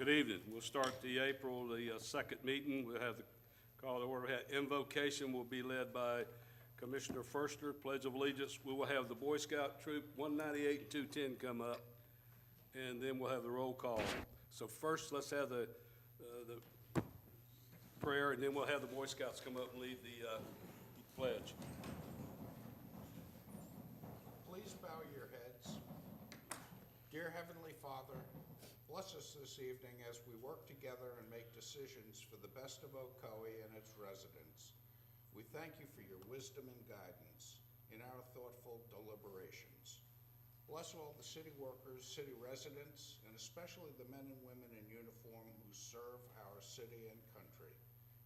Good evening. We'll start the April second meeting. We'll have the call to order. Invocation will be led by Commissioner Firster, Pledge of Allegiance. We will have the Boy Scout Troop 198 and 210 come up, and then we'll have the roll call. So first, let's have the prayer, and then we'll have the Boy Scouts come up and lead the pledge. Please bow your heads. Dear Heavenly Father, bless us this evening as we work together and make decisions for the best of Ocoee and its residents. We thank you for your wisdom and guidance in our thoughtful deliberations. Bless all the city workers, city residents, and especially the men and women in uniform who serve our city and country.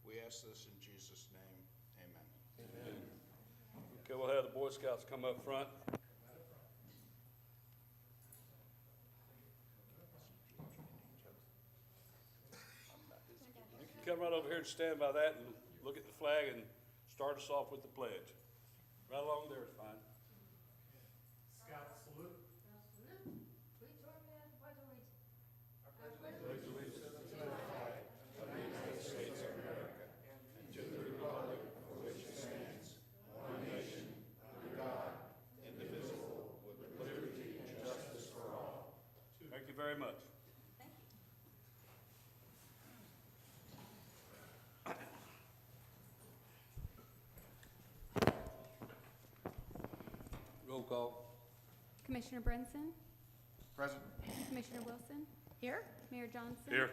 We ask this in Jesus' name, amen. Amen. Okay, we'll have the Boy Scouts come up front. You can come right over here and stand by that and look at the flag and start us off with the pledge. Right along there is fine. Scout salute. Thank you very much. Roll call. Commissioner Brinson, Present. Commissioner Wilson. Here. Mayor Johnson. Here.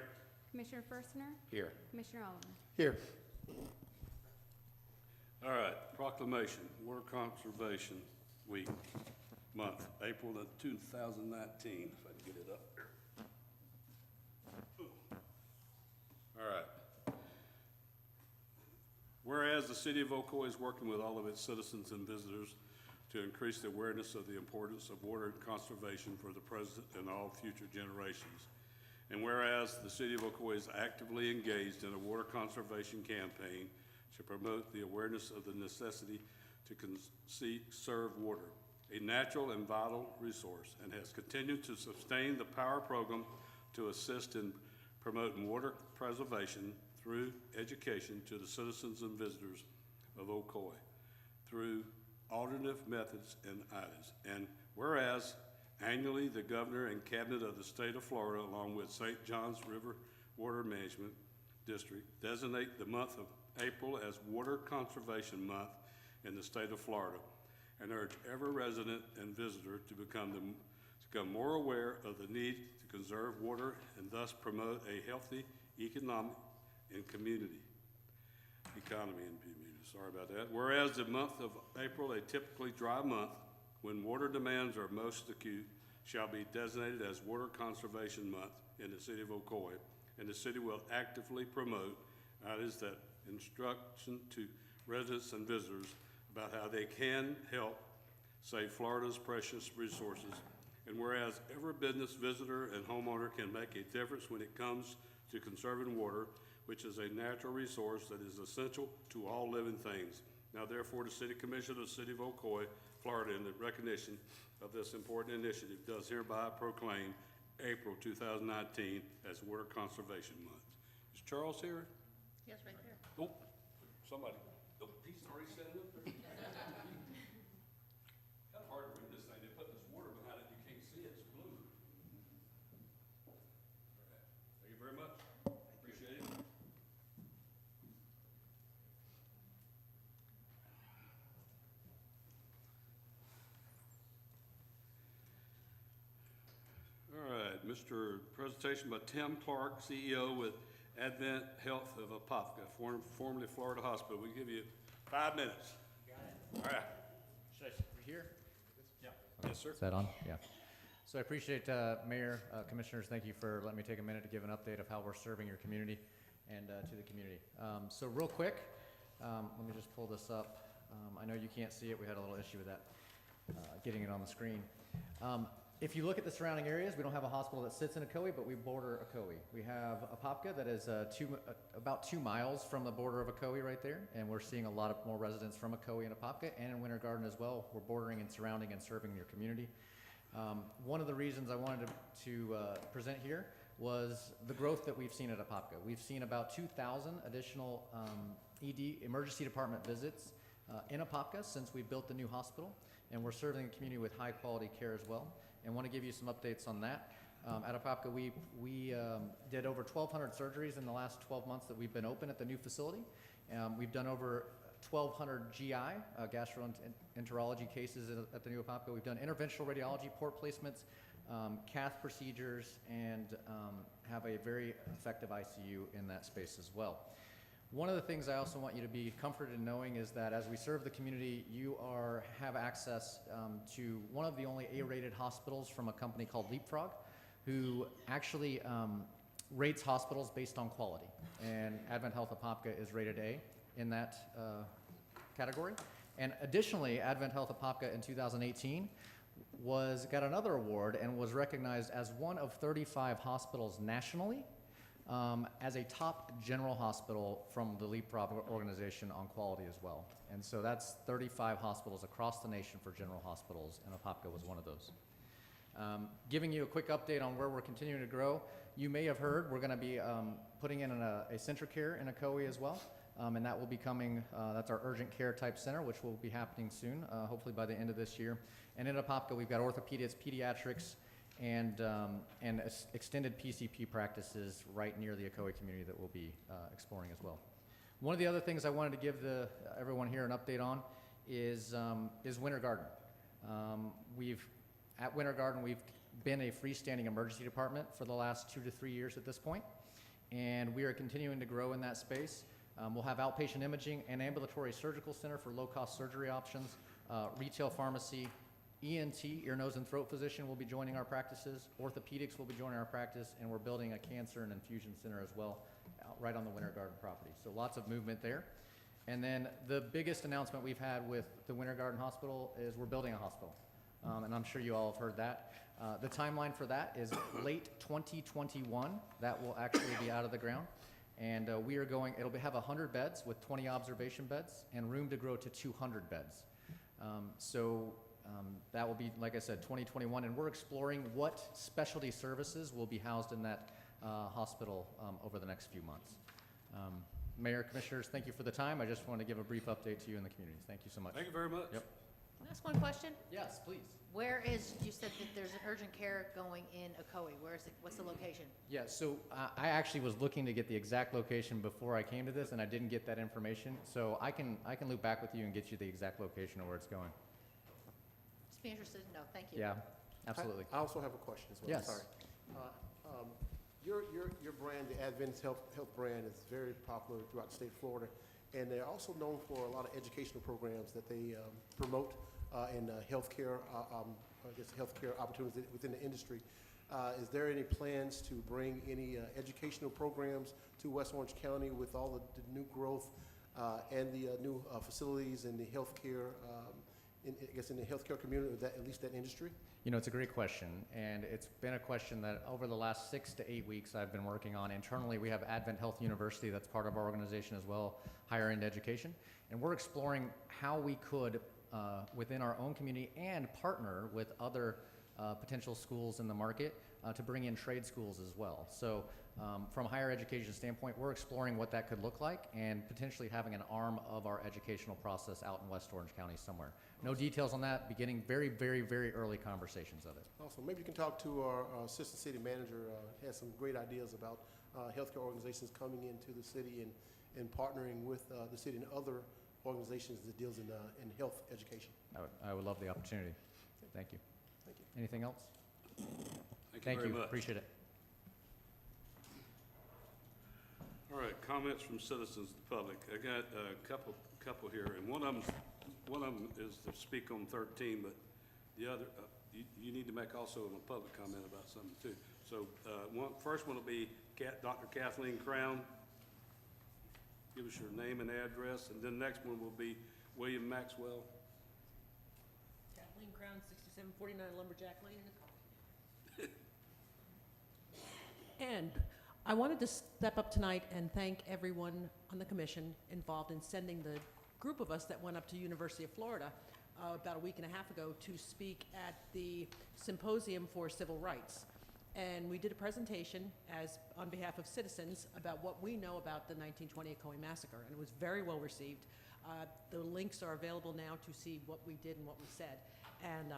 Commissioner Firstner, Here. Commissioner Oliver. Here. All right, proclamation, Water Conservation Week, month, April of 2019, if I can get it up there. All right. Whereas the city of Ocoee is working with all of its citizens and visitors to increase the awareness of the importance of water conservation for the present and all future generations. And whereas the city of Ocoee is actively engaged in a water conservation campaign to promote the awareness of the necessity to conserve water, a natural and vital resource, and has continued to sustain the POWER program to assist in promoting water preservation through education to the citizens and visitors of Ocoee through alternative methods and items. And whereas annually the governor and cabinet of the state of Florida, along with St. Johns River Water Management District, designate the month of April as Water Conservation Month in the state of Florida, and urge every resident and visitor to become more aware of the need to conserve water and thus promote a healthy economy and community. Sorry about that. Whereas the month of April, a typically dry month when water demands are most acute, shall be designated as Water Conservation Month in the city of Ocoee, and the city will actively promote items that instruction to residents and visitors about how they can help save Florida's precious resources. And whereas every business, visitor, and homeowner can make a difference when it comes to conserving water, which is a natural resource that is essential to all living things. Now therefore, the City Commission of the City of Ocoee, Florida, in the recognition of this important initiative, does hereby proclaim April 2019 as Water Conservation Month. Is Charles here? Yes, right there. Oh, somebody. Oh, he's already standing up there. Kind of hard to read this thing. They put this water behind it. You can't see it. It's blue. All right. Thank you very much. Appreciate it. All right, Mr. Presentation by Tim Clark, CEO with Advent Health of Apopka, formerly Florida Hospital. We give you 5 minutes. Got it. All right. Should I here? Yeah. Yes, sir. Is that on? Yeah. So I appreciate, Mayor, Commissioners, thank you for letting me take a minute to give an update of how we're serving your community and to the community. So real quick, let me just pull this up. I know you can't see it. We had a little issue with that, getting it on the screen. If you look at the surrounding areas, we don't have a hospital that sits in Ocoee, but we border Ocoee. We have Apopka that is about 2 miles from the border of Ocoee right there, and we're seeing a lot of more residents from Ocoee and Apopka, and in Winter Garden as well. We're bordering and surrounding and serving your community. One of the reasons I wanted to present here was the growth that we've seen at Apopka. We've seen about 2,000 additional ED, emergency department visits in Apopka since we built the new hospital, and we're serving the community with high quality care as well. And want to give you some updates on that. At Apopka, we did over 1,200 surgeries in the last 12 months that we've been open at the new facility. We've done over 1,200 GI, gastroenterology cases at the new Apopka. We've done interventional radiology, port placements, cath procedures, and have a very effective ICU in that space as well. One of the things I also want you to be comforted in knowing is that as we serve the community, you have access to one of the only A-rated hospitals from a company called Leapfrog, who actually rates hospitals based on quality. And Advent Health Apopka is rated A in that category. And additionally, Advent Health Apopka in 2018 got another award and was recognized as one of 35 hospitals nationally as a top general hospital from the Leapfrog organization on quality as well. And so that's 35 hospitals across the nation for general hospitals, and Apopka was one of those. Giving you a quick update on where we're continuing to grow. You may have heard we're going to be putting in a CentraCare in Ocoee as well, and that will be coming, that's our urgent care type center, which will be happening soon, hopefully by the end of this year. And in Apopka, we've got orthopedics, pediatrics, and extended PCP practices right near the Ocoee community that we'll be exploring as well. One of the other things I wanted to give everyone here an update on is Winter Garden. At Winter Garden, we've been a freestanding emergency department for the last 2 to 3 years at this point, and we are continuing to grow in that space. We'll have outpatient imaging, an ambulatory surgical center for low-cost surgery options, retail pharmacy, ENT, ear, nose, and throat physician will be joining our practices, orthopedics will be joining our practice, and we're building a cancer and infusion center as well, right on the Winter Garden property. So lots of movement there. And then the biggest announcement we've had with the Winter Garden Hospital is we're building a hospital. And I'm sure you all have heard that. The timeline for that is late 2021. That will actually be out of the ground. And it'll have 100 beds with 20 observation beds and room to grow to 200 beds. That will be, like I said, 2021. And we're exploring what specialty services will be housed in that hospital over the next few months. Mayor, Commissioners, thank you for the time. I just want to give a brief update to you and the community. Thank you so much. Thank you very much. Yep. Can I ask one question? Yes, please. You said that there's an urgent care going in Ocoee. What's the location? Yeah, so I actually was looking to get the exact location before I came to this, and I didn't get that information. So I can loop back with you and get you the exact location of where it's going. Just be interested to know. Thank you. Yeah, absolutely. I also have a question as well. Yes. Sorry. Your brand, the Advent Health brand, is very popular throughout the state of Florida, and they're also known for a lot of educational programs that they promote in healthcare, healthcare opportunities within the industry. Is there any plans to bring any educational programs to West Orange County with all the new growth and the new facilities in the healthcare, in the healthcare community, at least that industry? You know, it's a great question, and it's been a question that over the last 6 to 8 weeks I've been working on. Internally, we have Advent Health University that's part of our organization as well, higher end education, and we're exploring how we could, within our own community, and partner with other potential schools in the market to bring in trade schools as well. So from a higher education standpoint, we're exploring what that could look like and potentially having an arm of our educational process out in West Orange County somewhere. No details on that, beginning very, very, very early conversations of it. Also, maybe you can talk to our assistant city manager, has some great ideas about healthcare organizations coming into the city and partnering with the city and other organizations that deals in health education. I would love the opportunity. Thank you. Thank you. Anything else? Thank you very much. Appreciate it. All right, comments from citizens of the public. I got a couple here, and one of them is to speak on 13, but the other, you need to make also a public comment about something too. So first one will be Dr. Kathleen Crown. Give us your name and address, and then the next one will be William Maxwell. Kathleen Crown, 6749 Lumberjack Lane in Ocoee. And I wanted to step up tonight and thank everyone on the commission involved in sending the group of us that went up to University of Florida about a week and a half ago to speak at the Symposium for Civil Rights. And we did a presentation on behalf of citizens about what we know about the 1920 Ocoee Massacre, and it was very well received. The links are available now to see what we did and what we said, and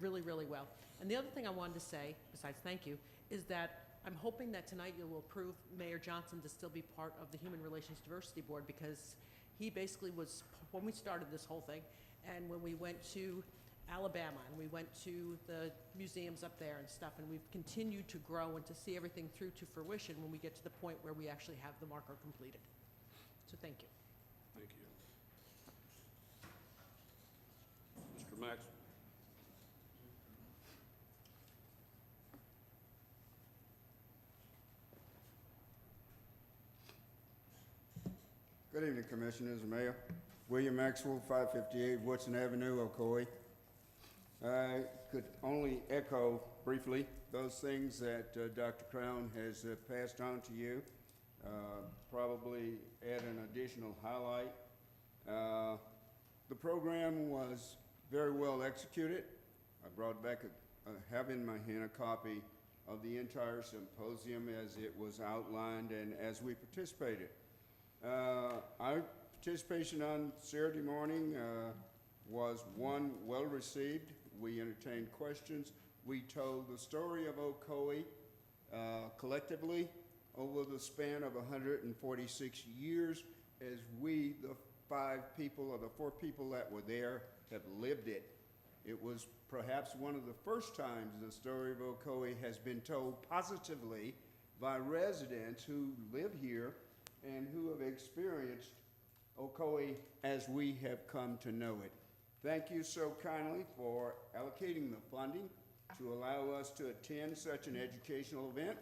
really, really well. And the other thing I wanted to say, besides thank you, is that I'm hoping that tonight you will approve Mayor Johnson to still be part of the Human Relations Diversity Board, because he basically was, when we started this whole thing, and when we went to Alabama, and we went to the museums up there and stuff, and we've continued to grow and to see everything through to fruition when we get to the point where we actually have the marker completed. So thank you. Thank you. Mr. Maxwell. Good evening, Commissioners and Mayor. William Maxwell, 558 Woodson Avenue, Ocoee. I could only echo briefly those things that Dr. Crown has passed on to you. Probably add an additional highlight. The program was very well executed. I brought back, have in my hand a copy of the entire symposium as it was outlined and as we participated. Our participation on Saturday morning was one well received. We entertained questions. We told the story of Ocoee collectively over the span of 146 years as we, the 5 people or the 4 people that were there, have lived it. It was perhaps one of the first times the story of Ocoee has been told positively by residents who live here and who have experienced Ocoee as we have come to know it. Thank you so kindly for allocating the funding to allow us to attend such an educational event.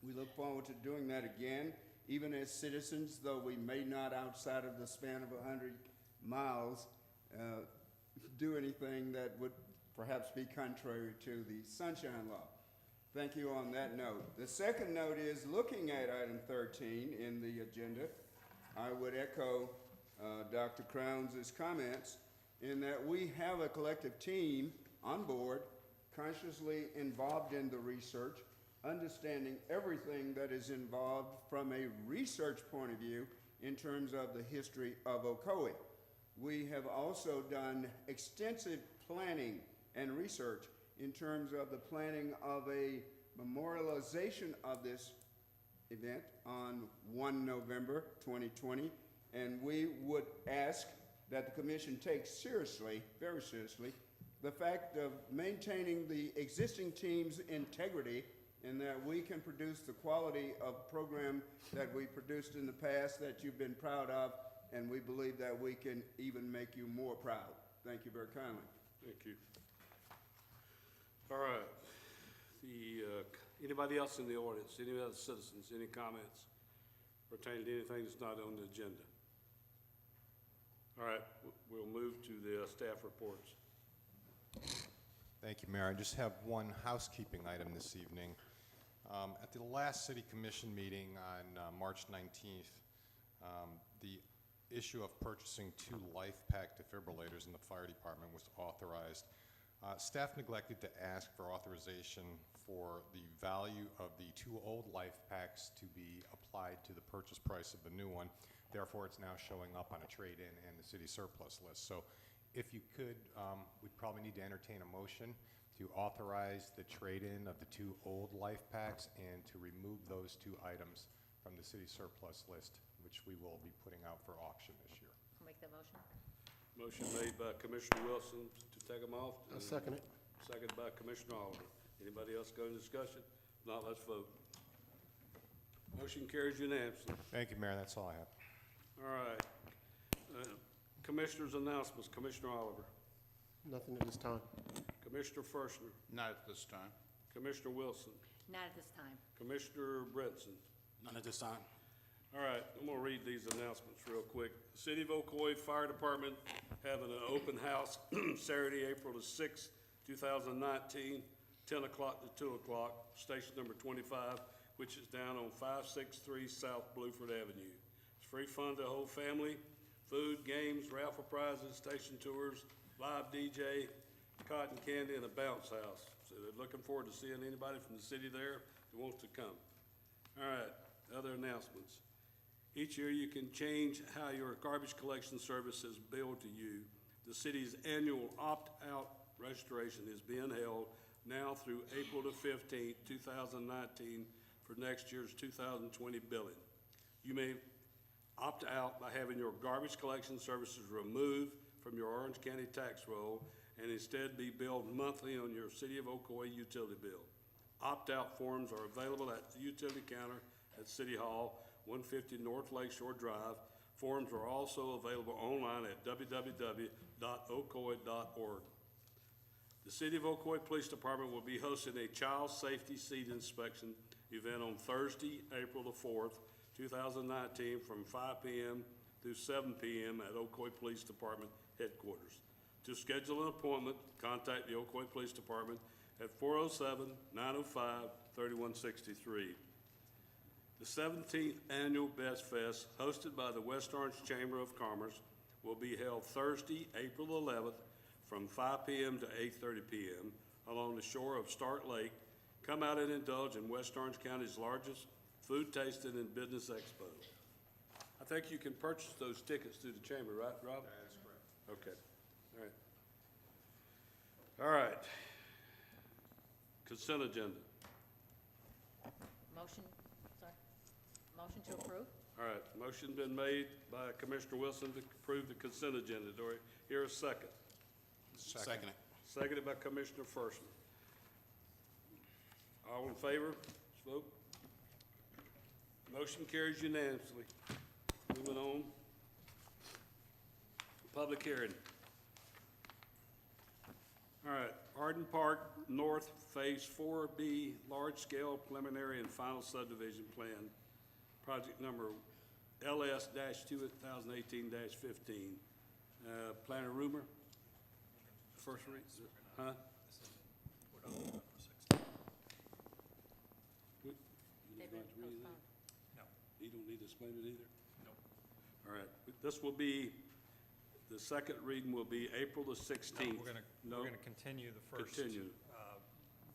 We look forward to doing that again, even as citizens, though we may not, outside of the span of 100 miles, do anything that would perhaps be contrary to the Sunshine Law. Thank you on that note. The second note is, looking at item 13 in the agenda, I would echo Dr. Crown's comments in that we have a collective team on board, consciously involved in the research, understanding everything that is involved from a research point of view in terms of the history of Ocoee. We have also done extensive planning and research in terms of the planning of a memorialization of this event on 1 November 2020, and we would ask that the Commission take seriously, very seriously, the fact of maintaining the existing team's integrity in that we can produce the quality of program that we produced in the past that you've been proud of, and we believe that we can even make you more proud. Thank you very kindly. Thank you. All right. Anybody else in the audience, any other citizens, any comments pertaining to anything that's not on the agenda? All right, we'll move to the staff reports. Thank you, Mayor. I just have one housekeeping item this evening. At the last City Commission meeting on March 19th, the issue of purchasing 2 LifePak defibrillators in the fire department was authorized. Staff neglected to ask for authorization for the value of the 2 old LifePaks to be applied to the purchase price of the new one. Therefore, it's now showing up on a trade-in and the city surplus list. So if you could, we'd probably need to entertain a motion to authorize the trade-in of the 2 old LifePaks and to remove those 2 items from the city surplus list, which we will be putting out for auction this year. I'll make that motion. Motion made by Commissioner Wilson to take them off. I'll second it. Seconded by Commissioner Oliver. Anybody else go in discussion? If not, let's vote. Motion carries unanimously. Thank you, Mayor. That's all I have. All right. Commissioners' announcements. Commissioner Oliver. Nothing at this time. Commissioner Fershner. Not at this time. Commissioner Wilson. Not at this time. Commissioner Bretson. None at this time. All right, I'm gonna read these announcements real quick. The City of Ocoee Fire Department having an open house Saturday, April the 6th, 2019, 10 o'clock to 2 o'clock, station number 25, which is down on 563 South Bluford Avenue. It's free fun to the whole family, food, games, raffle prizes, station tours, live DJ, cotton candy, and a bounce house. So they're looking forward to seeing anybody from the city there who wants to come. All right, other announcements. Each year you can change how your garbage collection service is billed to you. The city's annual opt-out registration is being held now through April the 15th, 2019 for next year's 2020 billing. You may opt out by having your garbage collection services removed from your Orange County tax roll and instead be billed monthly on your City of Ocoee utility bill. Opt-out forms are available at the utility counter at City Hall, 150 North Lakeshore Drive. Forms are also available online at www.ocoee.org. The City of Ocoee Police Department will be hosting a child safety seat inspection event on Thursday, April the 4th, 2019 from 5 p.m. through 7 p.m. at Ocoee Police Department headquarters. To schedule an appointment, contact the Ocoee Police Department at 407-905-3163. The 17th Annual Best Fest, hosted by the West Orange Chamber of Commerce, will be held Thursday, April 11th from 5 p.m. to 8:30 p.m. along the shore of Stark Lake. Come out and indulge in West Orange County's largest food tasting and business expo. I think you can purchase those tickets through the chamber, right, Rob? That is correct. Okay, all right. All right. Consent agenda. Motion to approve? All right, motion been made by Commissioner Wilson to approve the consent agenda. Do I hear a second? Second. Seconded by Commissioner Fershman. All in favor, let's vote. Motion carries unanimously. Moving on. Public hearing. All right, Arden Park North Phase 4B, large-scale preliminary and final subdivision plan, project number LS-2018-15. Planner Rumor? First read, huh? You They've don't been have to read it? postponed. You don't need to explain it either? No. All right, this will be, the second reading will be April the 16th. We're No? gonna continue the first. Continue.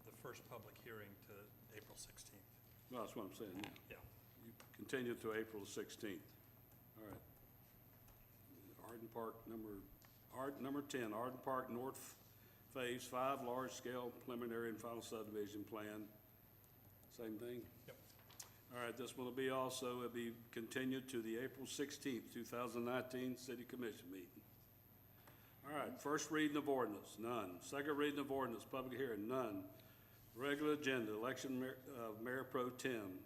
The first public hearing to April 16th. No, that's what I'm saying, yeah. Yeah. You continue to April the 16th. All right. Arden Park, number 10, Arden Park North Phase 5, large-scale preliminary and final subdivision plan. Same thing? Yep. All right, this will be also, it'll be continued to the April 16th, 2019 City Commission meeting. All right, first reading of ordinance, none. Second reading of ordinance, public hearing, none. Regular agenda, election Mayor Pro Tem.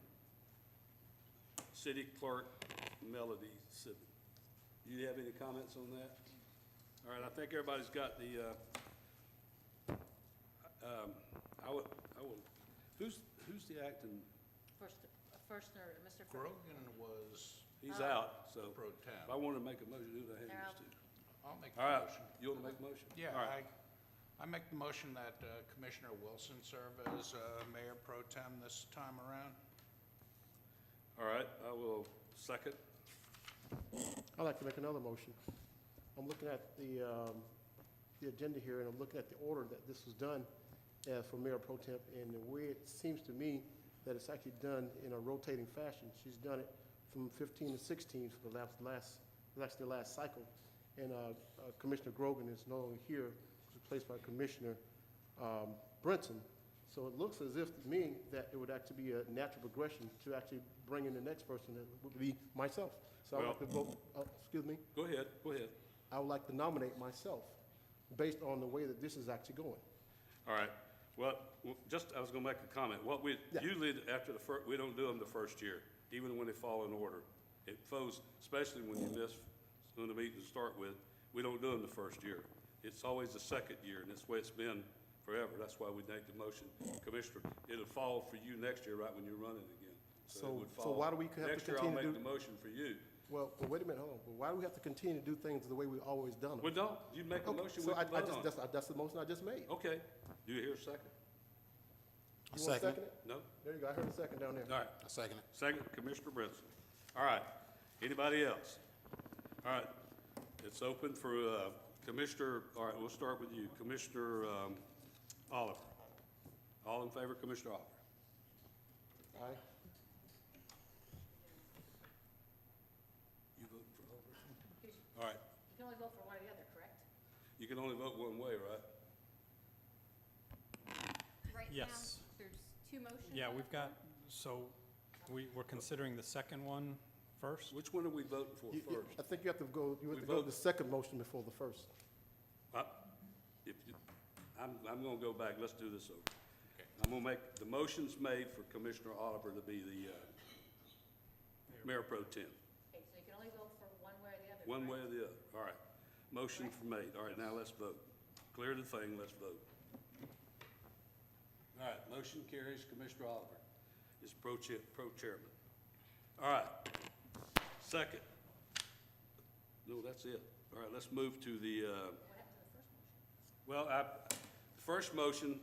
City Clerk Melody Sibley. Do you have any comments on that? All right, I think everybody's got the, I will, who's the acting? Mr. Grogan was He's out, so pro tem. if I want to make a motion, who the heck They're is out. to? I'll make All the right, motion. you want to make a motion? Yeah, All right. I make the motion that Commissioner Wilson serve as Mayor Pro Tem this time around. All right, I will second. I'd like to make another motion. I'm looking at the agenda here, and I'm looking at the order that this was done for Mayor Pro Tem, and the way it seems to me that it's actually done in a rotating fashion. She's done it from 15 to 16 for the last cycle. And Commissioner Grogan is no longer here, was replaced by Commissioner Brinson. So it looks as if to me that it would actually be a natural progression to actually bring in the next person, that would be myself. So I'd like to vote, excuse me, Go ahead. I would like to nominate myself based on the way that this is actually going. All right, well, I was gonna make a comment. What we, Yeah. usually after the first, we don't do them the first year, even when they fall in order. It falls, especially when you miss, when the meeting to start with, we don't do them the first year. It's always the second year, and that's the way it's been forever. That's why we make the motion. Commissioner, it'll fall for you next year, right, when you're running again. So- it would so fall. why do we have to Next year, I'll continue to make do- the motion for you. Well, wait a minute, hold on. Well, why do we have to continue to do things the way we've always done them? Well, don't, you make a Okay, motion, so we I can vote just, on it. that's the motion I just made. Okay, do you hear a second? You want to second it? No? There you go, I heard a second down there. All right. I second it. Second, Commissioner Brinson. All right. Anybody else? All right. It's open for Commissioner, all right, we'll start with you. Commissioner Oliver. All in favor, Commissioner Oliver? Aye. You vote for Oliver? All right. You can only vote for one or the other, correct? You can only vote one way, right? Right now, Yes. there's two motions. Yeah, on the we've got, floor. so we're considering the second one first? Which one are we voting for first? I think you have to go, We to go vote- to the second motion before the first. If you, I'm gonna go back, let's do this over. I'm gonna make, the motion's made for Commissioner Oliver to be the, Mayor Pro Tem. Okay, so you can only vote for one way or the other, One way correct? or the other, all right. Motion for made, all right, now let's vote. Clear the thing, let's vote. All right, motion carries, Commissioner Oliver is pro chairman. All right, second. No, that's it. All right, let's move to the, well, first motion,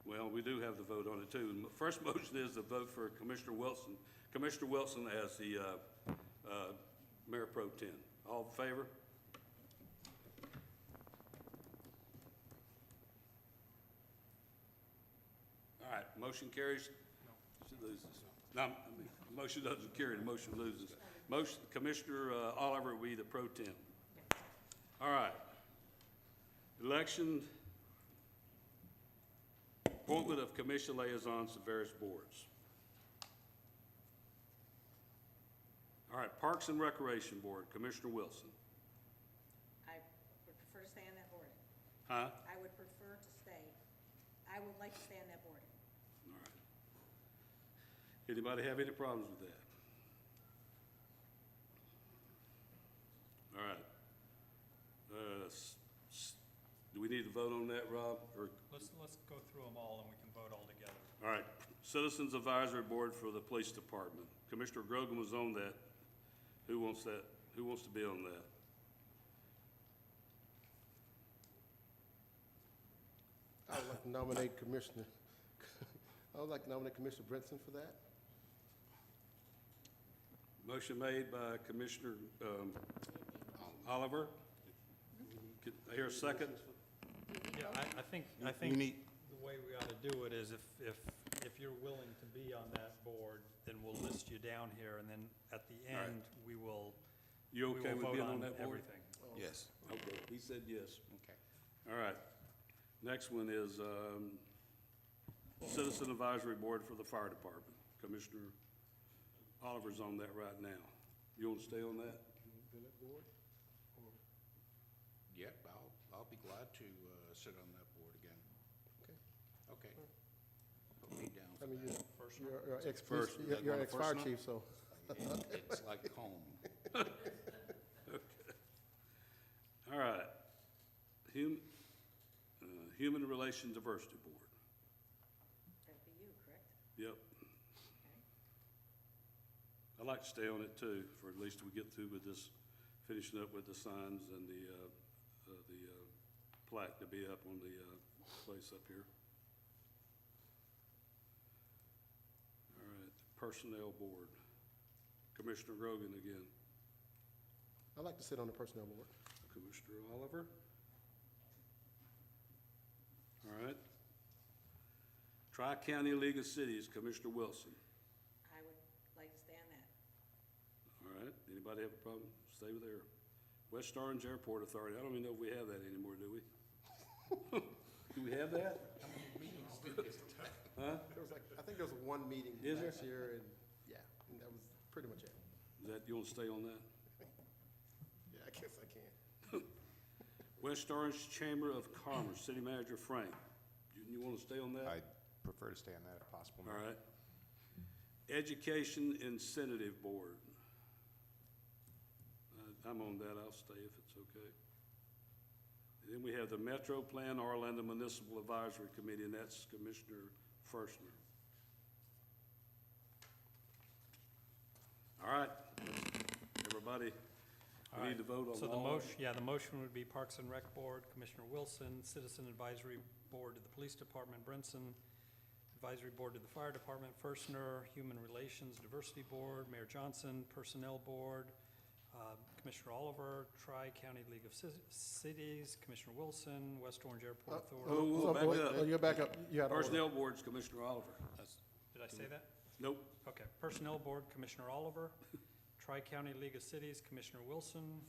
well, we do have the vote on it too. The first motion is the vote for Commissioner Wilson as the, Mayor Pro Tem. All in favor? All right, motion carries. She loses. No, I mean, the motion doesn't carry, the motion loses. Motion, Commissioner Oliver will be the Pro Tem. All right. Election, appointment of commission liaisons to various boards. All right, Parks and Recreation Board, Commissioner Wilson. I would prefer to stay on that board. Huh? I would prefer to stay. I would like to stay on that board. All right. Anybody have any problems with that? All right. Do we need to vote on that, Rob? Or, Let's go through them all and we can vote all together. all right, Citizens Advisory Board for the Police Department. Commissioner Grogan was on that. Who wants that? Who wants to be on that? I would like to nominate Commissioner, I would like to nominate Commissioner Brinson for that. Motion made by Commissioner Oliver. Could I hear a second? Yeah, I think the way we ought to do it is if you're willing to be on that board, then we'll list you down here, and then at the All right. end, we will You okay with vote being on on that board? everything. Yes. Okay, he said yes. Okay. All right. Next one is Citizen Advisory Board for the Fire Department. Commissioner Oliver's on that right now. You want to stay on that? Yep, I'll be glad to sit on that board again. Okay. Okay. Put me down I for mean, that. you're ex, First. you're an First ex-fire now? chief, so. It's like home. All right. Human Relations Diversity Board. That'd be you, correct? Yep. I'd like to stay on it too, for at least we get through with this, finishing up with the signs and the plaque to be up on the place up here. All right, Personnel Board. Commissioner Grogan again. I'd like to sit on the Personnel Board. Commissioner Oliver. All right. Tri-County League of Cities, Commissioner Wilson. I would like to stay on that. All right, anybody have a problem? Stay with there. West Orange Airport Authority, I don't even know if we have that anymore, do we? Do we have that? Huh? There was like, I think there was one meeting Is there? last year, and yeah, and that was pretty much it. Is that, you want to stay on that? Yeah, I guess I can. West Orange Chamber of Commerce, City Manager Frank. You want to stay on that? I'd prefer to stay on that if possible. All right. Education Incentive Board. I'm on that, I'll stay if it's okay. And then we have the Metro Plan Orlando Municipal Advisory Committee, and that's Commissioner Ferschner. All right, everybody, All we need to vote on So the all. motion, the motion would be Parks and Rec Board, Commissioner Wilson, Citizen Advisory Board to the Police Department, Brinson, Advisory Board to the Fire Department, Ferschner, Human Relations Diversity Board, Mayor Johnson, Personnel Board, Commissioner Oliver, Tri-County League of Cities, Commissioner Wilson, West Orange Airport Whoa, Authority. whoa, back up. You back up. You out of order. Personnel Board's Commissioner Oliver. Did I say that? Nope. Okay, Personnel Board, Commissioner Oliver, Tri-County League of Cities, Commissioner Wilson,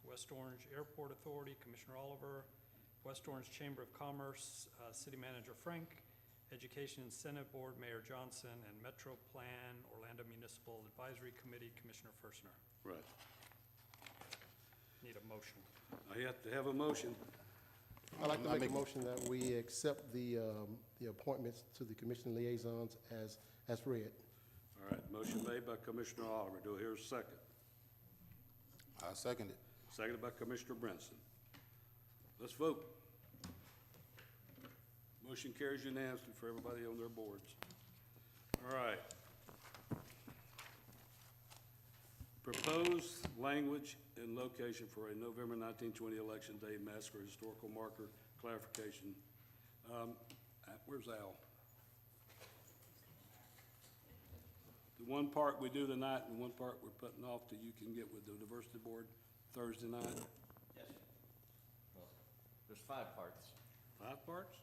West Orange Airport Authority, Commissioner Oliver, West Orange Chamber of Commerce, City Manager Frank, Education Incentive Board, Mayor Johnson, and Metro Plan, Orlando Municipal Advisory Committee, Commissioner Ferschner. Right. Need a motion. I have to have a motion. I'd like to make a motion that we accept the appointments to the commission liaisons as read. All right, motion made by Commissioner Oliver. Do I hear a second? I second it. Seconded by Commissioner Brinson. Let's vote. Motion carries unanimously for everybody on their boards. All right. Proposed language and location for a November 1920 Election Day Massacre Historical Marker clarification. Where's Al? The one part we do tonight and one part we're putting off till you can get with the diversity board Thursday night. Yes. Well, there's 5 parts. 5 parts?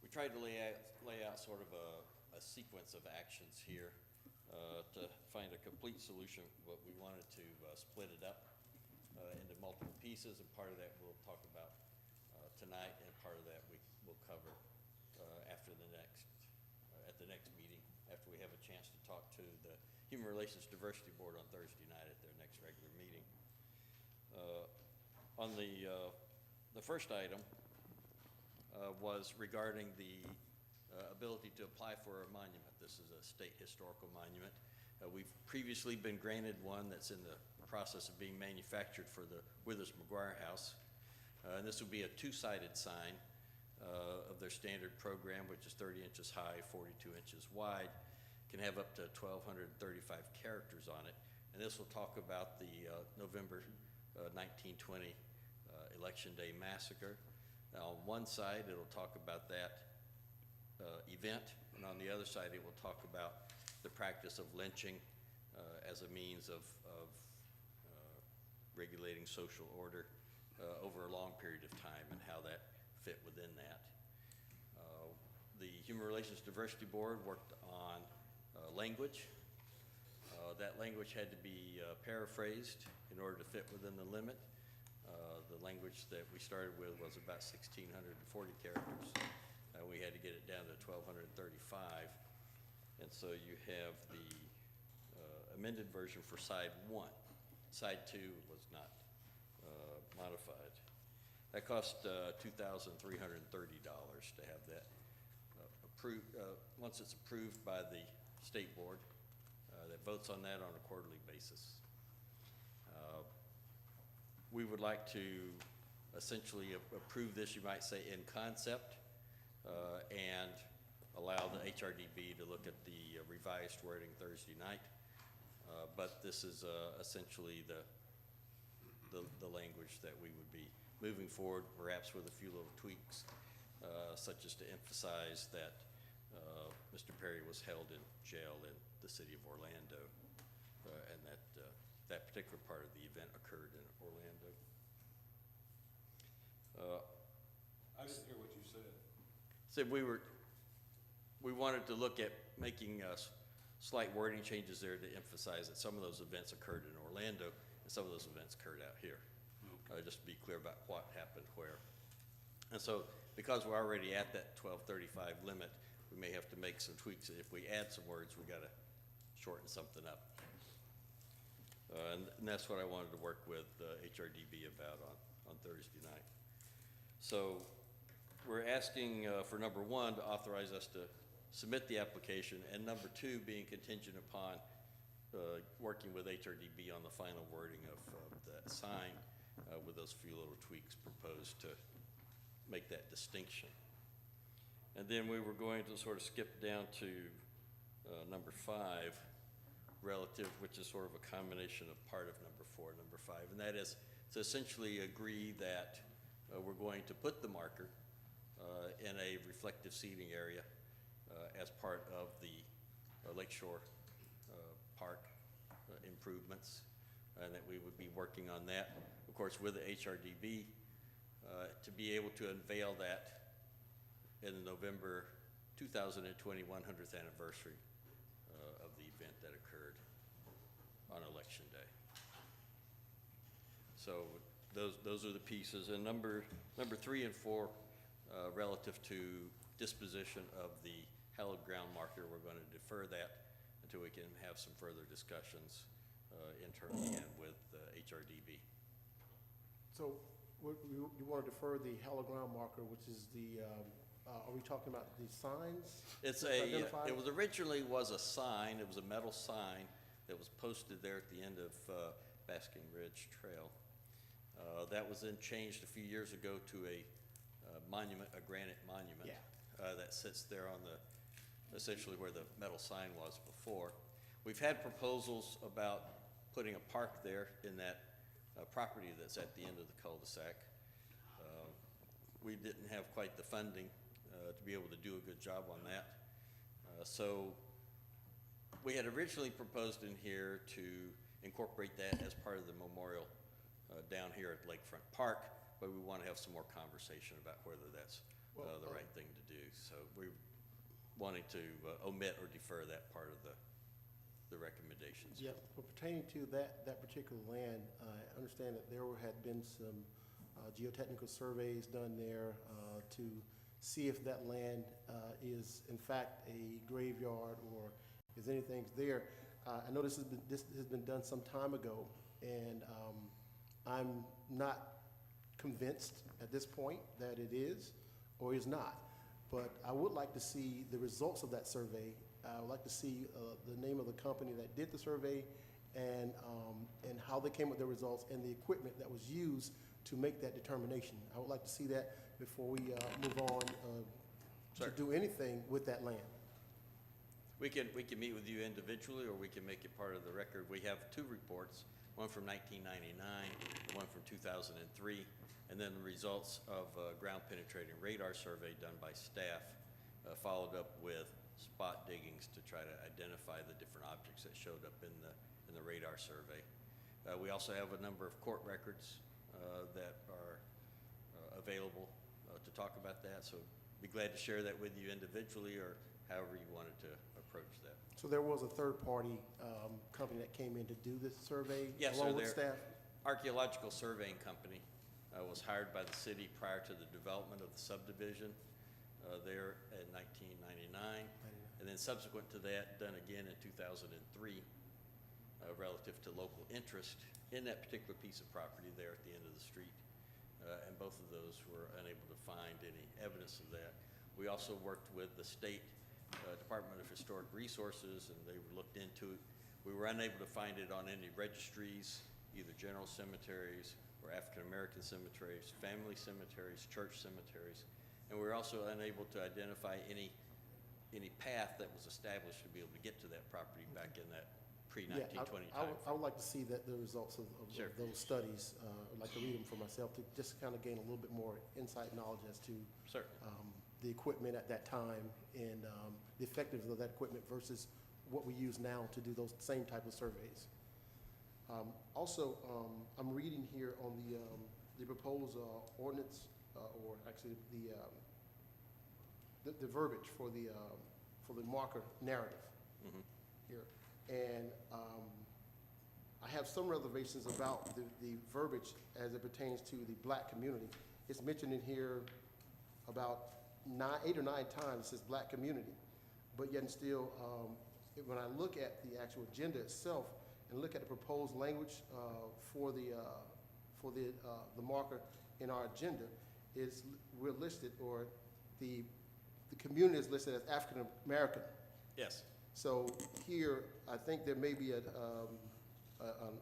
We tried to lay out sort of a sequence of actions here to find a complete solution, but we wanted to split it up into multiple pieces, and part of that we'll talk about tonight, and part of that we will cover after at the next meeting, after we have a chance to talk to the Human Relations Diversity Board on Thursday night at their next regular meeting. On the first item was regarding the ability to apply for a monument. This is a state historical monument. We've previously been granted one that's in the process of being manufactured for the Withers McGuire House. And this would be a 2-sided sign of their standard program, which is 30 inches high, 42 inches wide, can have up to 1,235 characters on it. And this will talk about the November 1920 Election Day Massacre. Now, on one side, it'll talk about that event, and on the other side, it will talk about the practice of lynching as a means of regulating social order over a long period of time, and how that fit within that. The Human Relations Diversity Board worked on language. That language had to be paraphrased in order to fit within the limit. The language that we started with was about 1,640 characters. We had to get it down to 1,235. And so you have the amended version for side 1. Side 2 was not modified. That cost $2,330 to have that approved. Once it's approved by the state board, that votes on that on a quarterly basis. We would like to essentially approve this, you might say, in concept, and allow the HRDB to look at the revised wording Thursday night. But this is essentially the language that we would be moving forward, perhaps with a few little tweaks, such as to emphasize that Mr. Perry was held in jail in the city of Orlando, and that that particular part of the event occurred in Orlando. I didn't hear what you said. Said we wanted to look at making slight wording changes there to emphasize that some of those events occurred in Orlando and some of those events occurred out here. Okay. Just to be clear about what happened where. And so because we're already at that 1235 limit, we may have to make some tweaks. If we add some words, we got to shorten something up. And that's what I wanted to work with HRDB about on Thursday night. So we're asking for number 1 to authorize us to submit the application, and number 2 being contingent upon working with HRDB on the final wording of that sign with those few little tweaks proposed to make that distinction. And then we were going to sort of skip down to number 5, relative, which is sort of a combination of part of number 4 and number 5, and that is to essentially agree that we're going to put the marker in a reflective seating area as part of the Lakeshore Park improvements, and that we would be working on that, of course, with the HRDB to be able to unveil that in the November 2020 100th anniversary of the event that occurred on Election Day. So those are the pieces. And number 3 and 4, relative to disposition of the hallowed ground marker, we're going to defer that until we can have some further discussions internally and with HRDB. So you want to defer the hallowed ground marker, which is the, are we talking about the signs? It's identified? it was originally was a sign. It was a metal sign that was posted there at the end of Basking Ridge Trail. That was then changed a few years ago to a monument, a granite monument that sits there on the, essentially where the metal sign was before. We've had proposals about putting a park there in that property that's at the end of the cul-de-sac. We didn't have quite the funding to be able to do a good job on that. So we had originally proposed in here to incorporate that as part of the memorial down here at Lakefront Park, but we want to have some more conversation about whether that's the right thing to do. So we're wanting to omit or defer that part of the recommendations. Yeah, well, pertaining to that particular land, I understand that there had been some geotechnical surveys done there to see if that land is in fact a graveyard or is anything there. I know this has been done some time ago, and I'm not convinced at this point that it is or is not. But I would like to see the results of that survey. I would like to see the name of the company that did the survey and how they came with their results and the equipment that was used to make that determination. I would like to see that before we move on to do anything with that land. We can meet with you individually, or we can make it part of the record. We have 2 reports, one from 1999, one from 2003, and then the results of a ground penetrating radar survey done by staff, followed up with spot diggings to try to identify the different objects that showed up in the radar survey. We also have a number of court records that are available to talk about that, so be glad to share that with you individually or however you wanted to approach that. So there was a third-party company that came in to do this survey along with staff? Archaeological Surveying Company was hired by the city prior to the development of the subdivision there in 1999, and then subsequent to that, done again in 2003 relative to local interest in that particular piece of property there at the end of the street. And both of those were unable to find any evidence of that. We also worked with the state Department of Historic Resources, and they looked into it. We were unable to find it on any registries, either general cemeteries or African-American cemeteries, family cemeteries, church cemeteries. And we were also unable to identify any path that was established to be able to get to that property back in that pre-1920 time. I would like to see the results of those studies. I'd like to read them for myself to just kind of gain a little bit more insight knowledge as to the equipment at that time and the effectiveness of that equipment versus what we use now to do those same type of surveys. Also, I'm reading here on the proposed ordinance, or actually the verbiage for the marker narrative here. And I have some reservations about the verbiage as it pertains to the black community. It's mentioned in here about 8 or 9 times it says black community, but yet and still, when I look at the actual agenda itself and look at the proposed language for the marker in our agenda, we're listed, or the community is listed as African American. Yes. So here, I think there may be an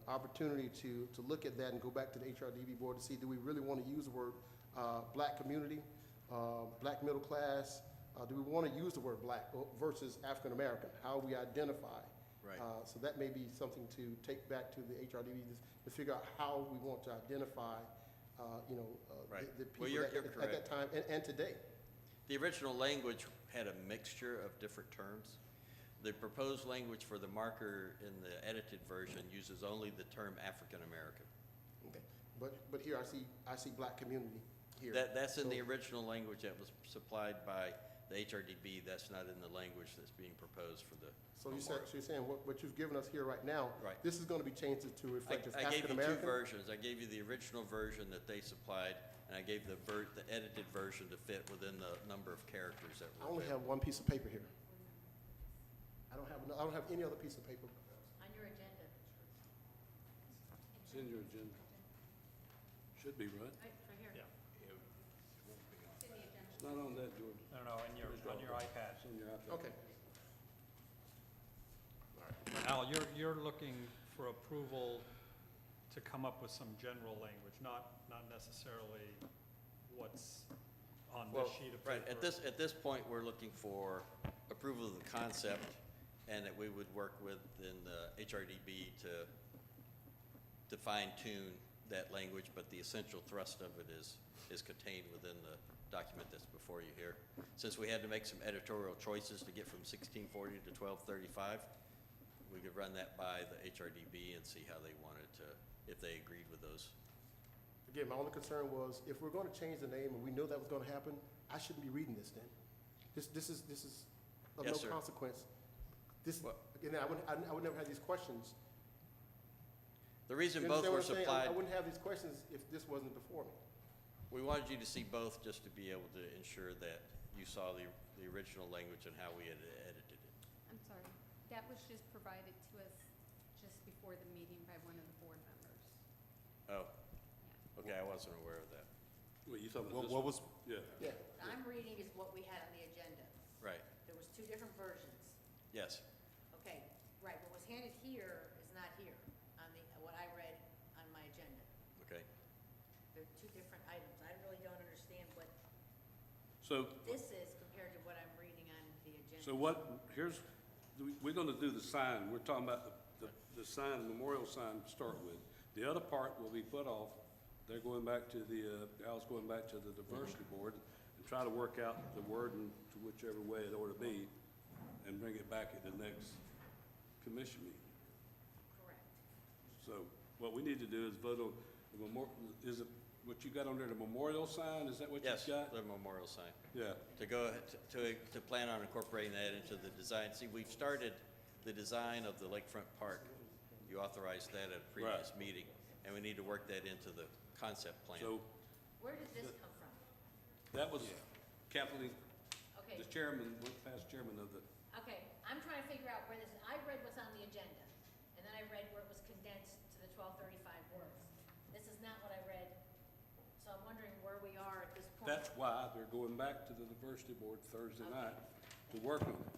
opportunity to look at that and go back to the HRDB board to see, do we really want to use the word black community, black middle class? Do we want to use the word black versus African American? How we identify? Right. So that may be something to take back to the HRDB to figure out how we want to identify, Right. the people Well, you're at that time and today. The original language had a mixture of different terms. The proposed language for the marker in the edited version uses only the term African American. Okay, but here I see black community here. That's in So- the original language that was supplied by the HRDB. That's not in the language that's being proposed for the So you're memorial. saying what you've given us here right now, Right. this is gonna be changed to reflect as I gave African you two American? versions. I gave you the original version that they supplied, and I gave the edited version to fit within the number of characters that I were only have available. one piece of paper here. I don't have any other piece of paper. On your agenda. It's in your agenda. Should be, right? Right here. Yeah. It's not on that, George. No, on your iPad. It's on your iPad. Okay. Al, you're looking for approval to come up with some general language, not necessarily what's on this Well, sheet of paper. right, at this point, we're looking for approval of the concept, and that we would work with in the HRDB to fine-tune that language, but the essential thrust of it is contained within the document that's before you here. Since we had to make some editorial choices to get from 1640 to 1235, we could run that by the HRDB and see how they wanted to, if they agreed with those. Again, my only concern was, if we're gonna change the name and we know that was gonna happen, I shouldn't be reading this then. This is of no Yes, sir. consequence. This, Well- again, I would never have these questions. The reason You both understand were what I'm saying? supplied. I wouldn't have these questions if this wasn't before me. We wanted you to see both just to be able to ensure that you saw the original language and how we had edited it. I'm sorry. That was just provided to us just before the meeting by one of the board members. Oh, okay, I wasn't aware of that. What, you talking about this? What was, Yeah. Yeah. I'm reading is what we had on the agenda. Right, There was two different versions. yes. Okay, right, what was handed here is not here on what I read on my agenda. Okay. They're two different items. I really don't understand what So, this is compared to what I'm reading on the agenda. so we're gonna do the sign. We're talking about the sign, the memorial sign to start with. The other part will be put off. They're going back to Al's going back to the diversity board and try to work out the wording to whichever way it ought to be and bring it back at the next commission meeting. Correct. So what we need to do is vote on the is it what you got on there, the memorial sign? Is that what Yes, you've got? the memorial sign. Yeah. To go, to plan on incorporating that into the design. See, we've started the design of the lakefront park. You authorized that at a previous meeting, and we need to work that into the concept plan. So Where did this come from? that was Kathleen, Okay, the chairman, past chairman of the, okay, I'm trying to figure out where this, I read what's on the agenda, and then I read where it was condensed to the 1235 words. This is not what I read, so I'm wondering where we are at this point. that's why they're going back to the diversity board Thursday night to work on it.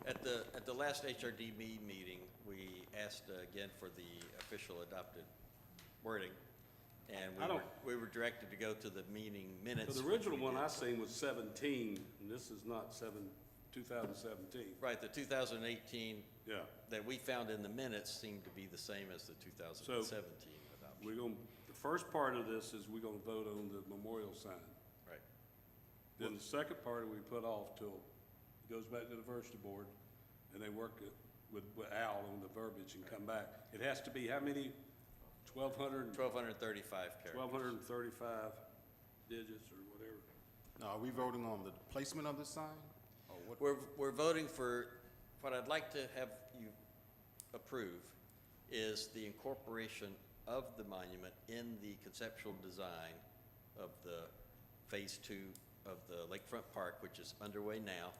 At the last HRDB meeting, we asked again for the official adopted wording, and we were directed to go to the meeting minutes. So the which original we one I did. seen was 17, and this is not 2017. Right, the 2018 Yeah. that we found in the minutes seemed to be the same as the 2017 adoption. We're gonna, the first part of this is we're gonna vote on the memorial sign. Right. Then the second part we put off till it goes back to the diversity board, and they work it with Al on the verbiage and come back. It has to be how many? 1,235 characters. 1,235 digits or whatever. now, are we voting on the placement of the sign? Or what? We're voting for, what I'd like to have you approve is the incorporation of the monument in the conceptual design of the Phase 2 of the Lakefront Park, which is underway now,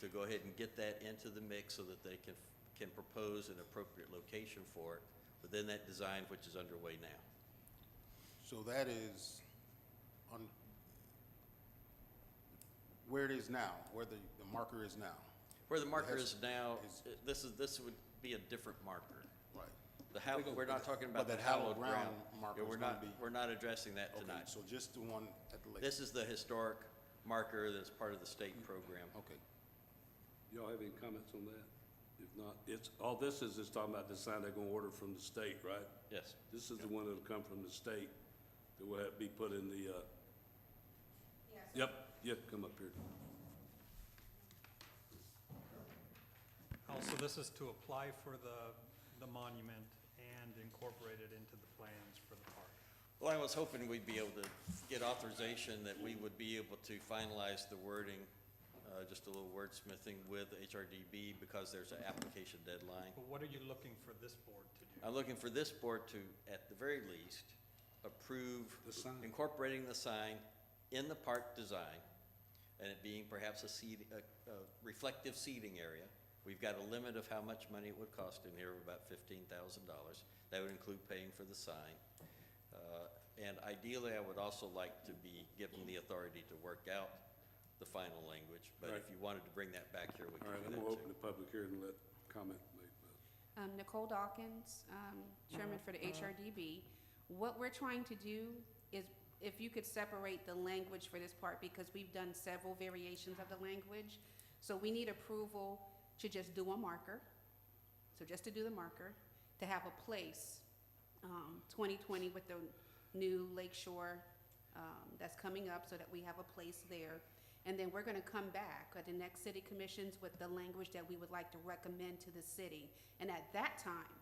to go ahead and get that into the mix so that they can propose an appropriate location for it within that design, which is underway now. So that is on, where it is now, where the marker is now. Where the marker has- is now, is- this would be a different marker. Right. We're not talking about But the that hallowed hallowed ground. ground marker Yeah, is gonna be- we're not addressing that Okay, tonight. so just the one at the lake. This is the historic marker that's part of the state program. Okay. Y'all have any comments on that? If not, all this is talking about the sign they're gonna order from the state, right? Yes. This is the one that'll come from the state that will have to be put in the, Yes. yep, come up here. this is to apply for the monument and incorporate it into the plans for the park. Well, I was hoping we'd be able to get authorization that we would be able to finalize the wording, just a little wordsmithing with HRDB because there's an application deadline. But what are you looking for this board to do? I'm looking for this board to, at the very least, approve The sign. incorporating the sign in the park design, and it being perhaps a reflective seating area. We've got a limit of how much money it would cost in here, about $15,000. That would include paying for the sign. And ideally, I would also like to be given the authority to work out the final language, but if you wanted to bring that back here, we All can right, do I'm that gonna too. open the public hearing and let comment made. Nicole Dawkins, Chairman for the HRDB. What we're trying to do is, if you could separate the language for this part, because we've done several variations of the language. So we need approval to just do a marker, so just to do the marker, to have a place, 2020 with the new Lakeshore that's coming up, so that we have a place there. And then we're gonna come back at the next city commissions with the language that we would like to recommend to the city. And at that time,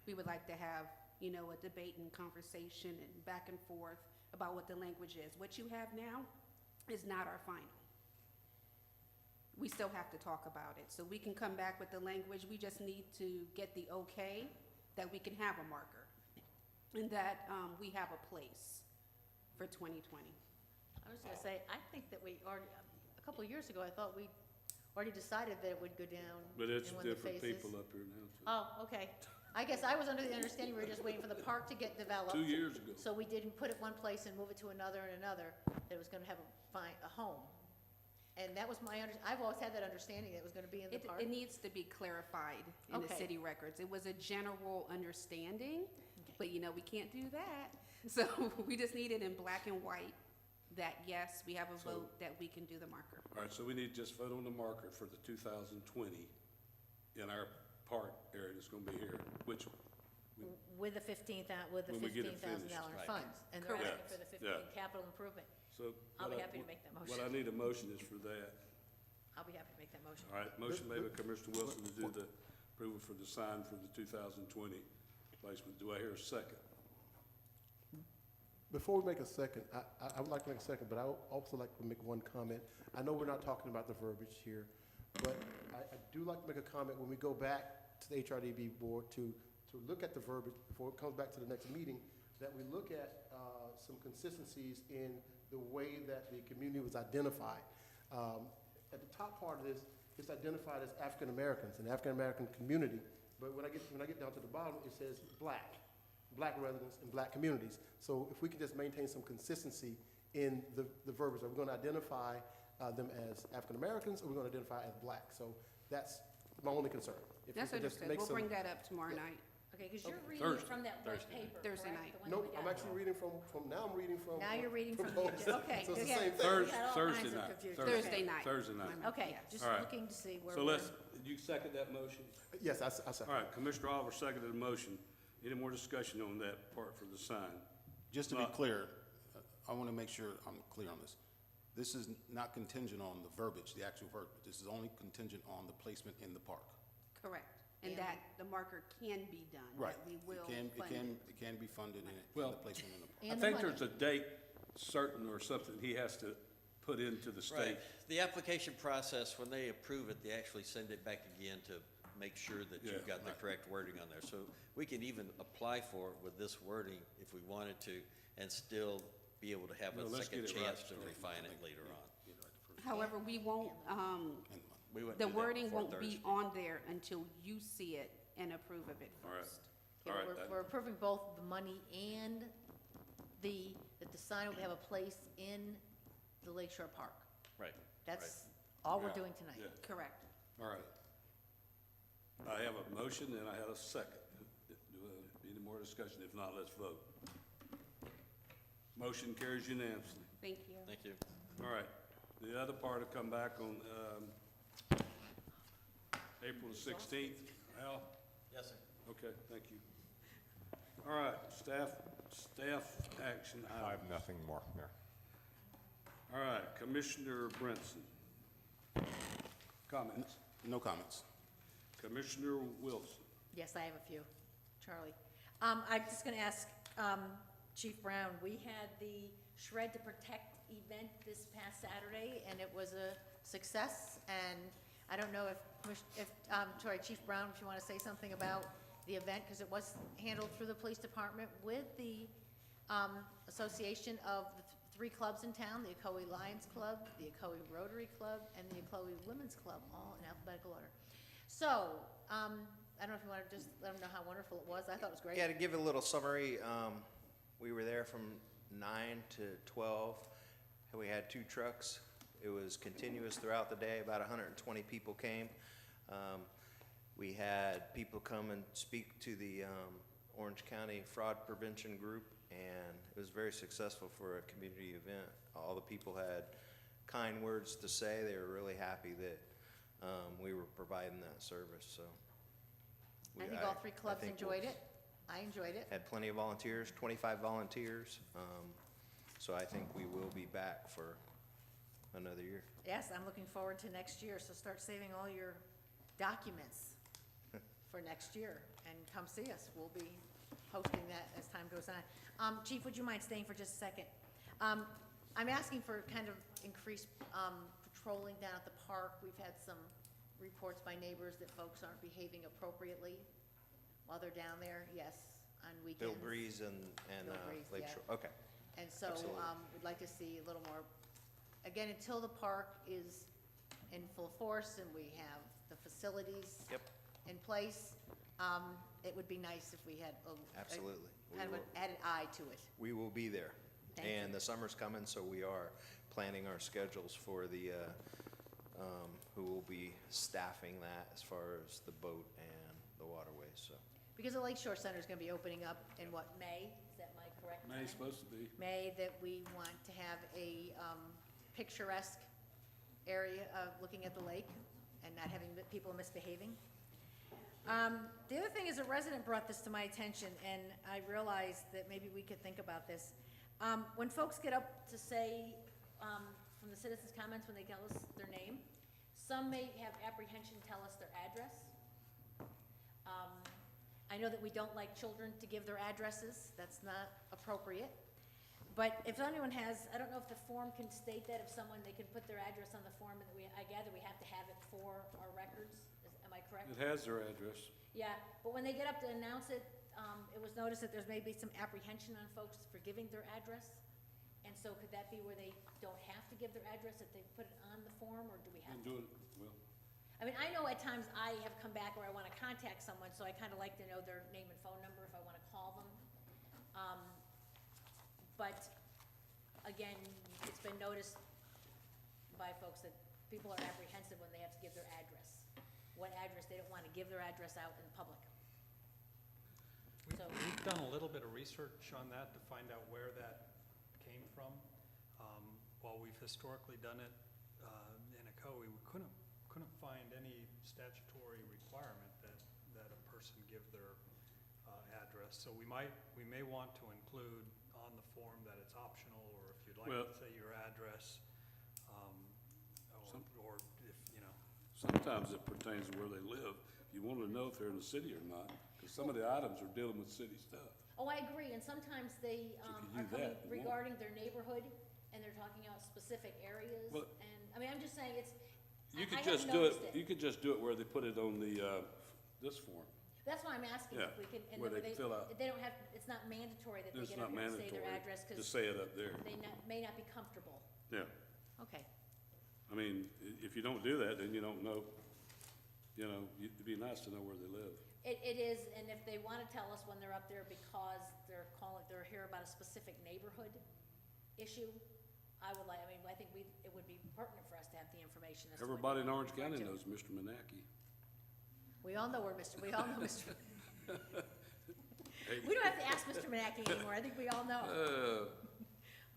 we would like to have, you know, a debate and conversation and back and forth about what the language is. What you have now is not our final. We still have to talk about it. So we can come back with the language. We just need to get the okay that we can have a marker and that we have a place for 2020. I was gonna say, I think that we already, a couple of years ago, I thought we already decided that it would go down But it's in one of the different phases. people up here now. So. Oh, okay. I guess I was under the understanding we were just waiting for the park to get developed. 2 years ago. So we didn't put it one place and move it to another and another, that it was gonna have a home. And that was I've always had that understanding that it was gonna be in the park. It needs to be clarified in the Okay. city records. It was a general understanding, but you know, we can't do that. So we just need it in black and white that yes, we have a So- vote that we can do the marker. All right, so we need to just vote on the marker for the 2020 in our park area that's gonna be here, which, With the with the When we get it $15,000 finished. Right. funds, and they're Correct. asking for the Yeah. 15 capital improvement. so. I'll what be I- happy to make that What motion. I need a motion is for that. I'll be happy to make that motion. All right, motion made by Commissioner Wilson to do the approval for the sign for the 2020 placement. Do I hear a second? Before we make a second, I would like to make a second, but I would also like to make one comment. I know we're not talking about the verbiage here, but I do like to make a comment when we go back to the HRDB board to look at the verbiage before it comes back to the next meeting, that we look at some consistencies in the way that the community was identified. At the top part of this, it's identified as African Americans, an African American community, but when I get down to the bottom, it says black residents and black communities. So if we can just maintain some consistency in the verbiage, are we going to identify them as African Americans, or are we going to identify as black? So that's my only concern. If we That's can just understood. make We'll some- bring that up tomorrow night. Okay, because you're reading Thursday. from that white paper, Thursday correct? night. The one Nope, that we I'm got. actually reading now I'm reading from. Now you're reading from the both. agenda. Okay, So it's the good. same thing. We had all Thursday kinds of night. confusion. Thursday Okay. night. Thursday night. Okay, just All right. looking to see where So we're. you second that motion? Yes, I second. All right, Commissioner Oliver seconded the motion. Any more discussion on that part for the sign? Just to be Not- clear, I want to make sure I'm clear on this. This is not contingent on the verbiage, the actual verbiage. This is only contingent on the placement in the park. Correct. And And- that the marker can be done. that Right. We will It fund it. can be funded in Well, the placement in the park. I And the think money. there's a date certain or something he has to put into the state. Right. The application process, when they approve it, they actually send it back again to make sure that Yeah, you've got the right. correct wording on there. So we can even apply for it with this wording if we wanted to, and still be able to have No, a let's second get it right. chance to refine it later on. However, we won't, We wouldn't the do that wording before won't be Thursday. on there until you see it and approve of it All right. first. Yeah, All right, we're approving both the money and that the sign will have a place in the Lakeshore Park. Right. That's all we're Yeah. doing tonight. Yeah. Correct. All right. I have a motion and I have a second. Any more discussion? If not, let's vote. Motion carries unanimously. Thank you. Thank you. All right. The other part will come back on April the 16th. Al? Yes, sir. Okay, thank you. All right, staff action I item. have nothing more, Mayor. All right, Commissioner Brinson. Comments? No comments. Commissioner Wilson. Yes, I have a few, Charlie. I'm just gonna ask, Chief Brown, we had the Shred to Protect event this past Saturday, and it was a success, and I don't know if, Chief Brown, if you wanna say something about the event, because it was handled through the police department with the, association of the three clubs in town, the Ocoee Lions Club, the Ocoee Rotary Club, and the Ocoee Women's Club, all in alphabetical order. So, I don't know if you want to just let them know how wonderful it was. I thought it was great. Yeah, to give a little summary, we were there from 9 to 12. We had 2 trucks. It was continuous throughout the day. About 120 people came. We had people come and speak to the Orange County Fraud Prevention Group, and it was very successful for a community event. All the people had kind words to say. They were really happy that we were providing that service. So I think all three clubs enjoyed it. I enjoyed it. Had plenty of volunteers, 25 volunteers. So I think we will be back for another year. Yes, I'm looking forward to next year, so start saving all your documents for next year and come see us. We'll be hosting that as time goes on. Chief, would you mind staying for just a second? I'm asking for kind of increased patrolling down at the park. We've had some reports by neighbors that folks aren't behaving appropriately while they're down there, yes, on weekends. Bill Breeze and Bill Breeze, Lake yeah. Shore. Okay. And so, Absolutely. we'd like to see a little more, again, until the park is in full force and we have the facilities Yep. in place, it would be nice if we had Absolutely. We kind of an will. added eye to it. We will be there. Thank And you. the summer's coming, so we are planning our schedules for the, who will be staffing that as far as the boat and the waterways, so. Because the Lake Shore Center is gonna be opening up in what, May? Is that my correct time? May's supposed to be. May, that we want to have a picturesque area of looking at the lake and not having people misbehaving. The other thing is, a resident brought this to my attention, and I realized that maybe we could think about this. When folks get up to say, from the citizens' comments, when they tell us their name, some may have apprehension tell us their address. I know that we don't like children to give their addresses. That's not appropriate. But if anyone has, I don't know if the form can state that, if someone, they can put their address on the form, and I gather we have to have it for our records. Am I correct? It has their address. Yeah, but when they get up to announce it, it was noticed that there's maybe some apprehension on folks for giving their address. And so could that be where they don't have to give their address if they put it on the form, or do we have And to? do it, well, I mean, I know at times I have come back where I wanna contact someone, so I kinda like to know their name and phone number if I wanna call them. But, again, it's been noticed by folks that people are apprehensive when they have to give their address. What address, they don't wanna give their address out in public. So, We've done a little bit of research on that to find out where that came from. While we've historically done it in Ocoee, we couldn't find any statutory requirement that a person give their address. So we may want to include on the form that it's optional, or if you'd like Well- to say your address, or if, you know. sometimes it pertains to where they live. You want to know if they're in the city or not, because some of the items are dealing with city stuff. oh, I agree, and sometimes they, So are if you do coming that, you won't. regarding their neighborhood, and they're talking about specific areas, Well- and, I mean, I'm just saying, it's, You I could have just do noticed it, you could just do it where they put it on the, this form. That's why I'm asking Yeah, if we can, and where that they fill out. they don't have, it's not mandatory that they It's get up not here and say mandatory their address, to because say it up there. they may not be comfortable. Yeah. Okay, I mean, if you don't do that, then you don't know, you know, it'd be nice to know where they live. it is, and if they wanna tell us when they're up there because they're here about a specific neighborhood issue, I think it would be pertinent for us to have the information as to what Everybody in you're Orange County referring to. knows Mr. Manaki. We all know we all know Mr. We don't have to ask Mr. Manaki anymore, I think we all know.